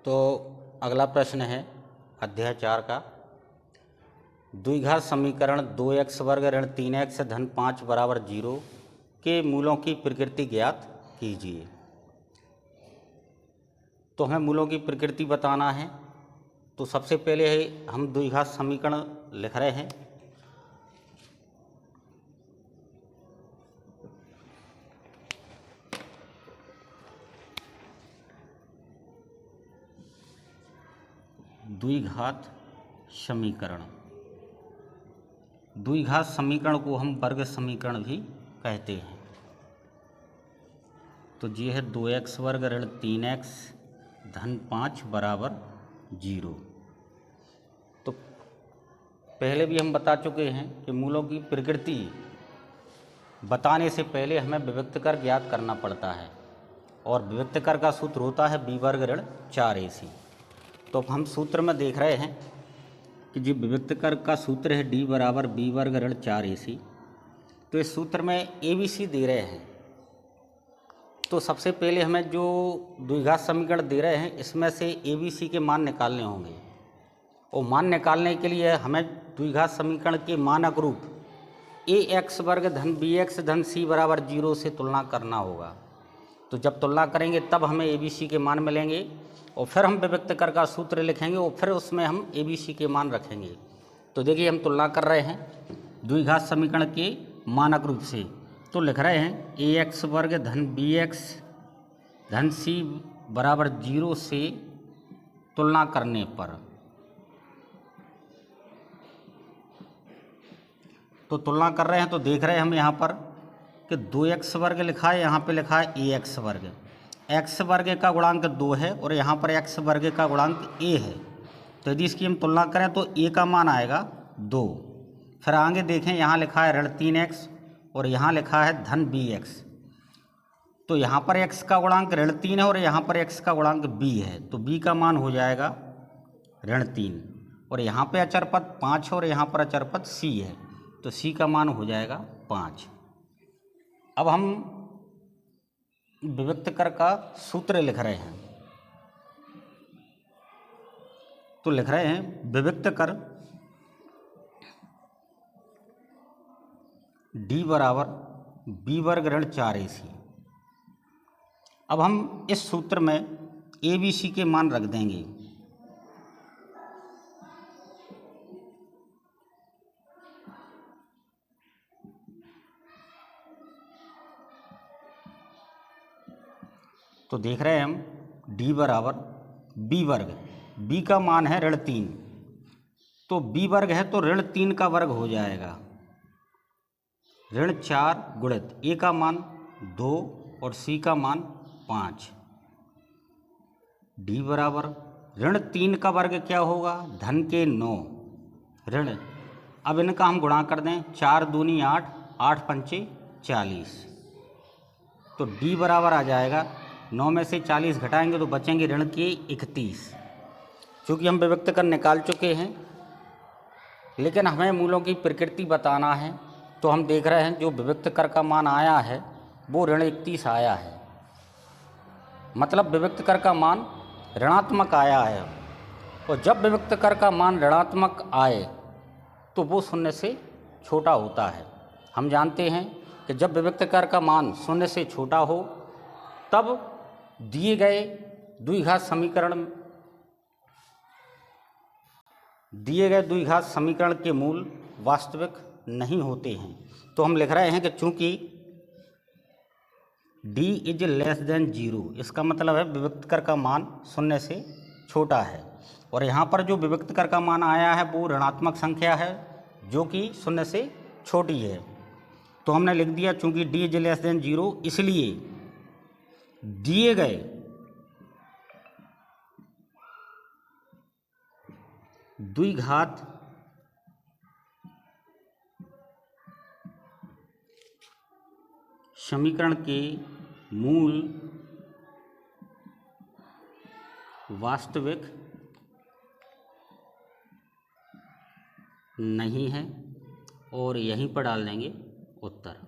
तो अगला प्रश्न है अध्याय 4 का। द्विघात समीकरण 2x वर्ग ऋण 3x धन 5 बराबर 0 के मूलों की प्रकृति ज्ञात कीजिए। तो हमें मूलों की प्रकृति बताना है। तो सबसे पहले हम द्विघात समीकरण लिख रहे हैं। द्विघात समीकरण को हम वर्ग समीकरण भी कहते हैं। तो ये है 2x वर्ग ऋण 3x धन 5 बराबर 0। तो पहले भी हम बता चुके हैं कि मूलों की प्रकृति बताने से पहले हमें विभक्त कर ज्ञात करना पड़ता है, और विभक्त कर का सूत्र होता है b वर्ग ऋण 4ac। तो हम सूत्र में देख रहे हैं कि जो विभक्त कर का सूत्र है d बराबर b वर्ग ऋण 4ac। तो इस सूत्र में abc दे रहे हैं। तो सबसे पहले हमें जो द्विघात समीकरण दे रहे हैं इसमें से abc के मान निकालने होंगे, और मान निकालने के लिए हमें द्विघात समीकरण के मानक रूप ax वर्ग धन bx धन c बराबर 0 से तुलना करना होगा। तो जब तुलना करेंगे तब हमें abc के मान मिलेंगे, और फिर हम विभक्त कर का सूत्र लिखेंगे और फिर उसमें हम abc के मान रखेंगे। तो देखिए हम तुलना कर रहे हैं द्विघात समीकरण के मानक रूप से। तो लिख रहे हैं ax वर्ग धन bx धन c बराबर 0 से तुलना करने पर। तो तुलना कर रहे हैं तो देख रहे हैं हम यहाँ पर कि 2x वर्ग लिखा है, यहाँ पे लिखा है ax वर्ग। x वर्ग का गुणांक 2 है और यहाँ पर x वर्ग का गुणांक a है। तो यदि इसकी हम तुलना करें तो a का मान आएगा 2। फिर आगे देखें, यहाँ लिखा है ऋण 3x और यहाँ लिखा है धन bx। तो यहाँ पर x का गुणांक ऋण 3 है और यहाँ पर x का गुणांक b है। तो b का मान हो जाएगा ऋण 3, और यहाँ पे अचर पद 5 और यहाँ पर अचर पद c है। तो c का मान हो जाएगा 5। अब हम विभक्त कर का सूत्र लिख रहे हैं। तो लिख रहे हैं विभक्त कर d बराबर b वर्ग ऋण 4ac। अब हम इस सूत्र में abc के मान रख देंगे। तो देख रहे हैं हम d बराबर b वर्ग, b का मान है ऋण 3। तो b वर्ग है तो ऋण 3 का वर्ग हो जाएगा ऋण 4 गुणित a का मान 2 और c का मान 5। d बराबर ऋण 3 का वर्ग क्या होगा, धन के 9 ऋण। अब इनका हम गुणा कर दें, 4 दूनी 8, 8 पंचे 40। तो d बराबर आ जाएगा 9 में से 40 घटाएंगे तो बचेंगे ऋण के 31। चूँकि हम विभक्त कर निकाल चुके हैं, लेकिन हमें मूलों की प्रकृति बताना है। तो हम देख रहे हैं जो विभक्त कर का मान आया है वो ऋण 31 आया है। मतलब विभक्त कर का मान ऋणात्मक आया है, और जब विभक्त कर का मान ऋणात्मक आए तो वो शून्य से छोटा होता है। हम जानते हैं कि जब विभक्त कर का मान शून्य से छोटा हो तब दिए गए द्विघात समीकरण के मूल वास्तविक नहीं होते हैं। तो हम लिख रहे हैं कि चूंकि d इज लेस देन 0, इसका मतलब है विभक्त कर का मान शून्य से छोटा है, और यहाँ पर जो विभक्त कर का मान आया है वो ऋणात्मक संख्या है जो कि शून्य से छोटी है। तो हमने लिख दिया चूंकि d इज लेस देन 0, इसलिए दिए गए द्विघात समीकरण के मूल वास्तविक नहीं है, और यहीं पर डाल देंगे उत्तर।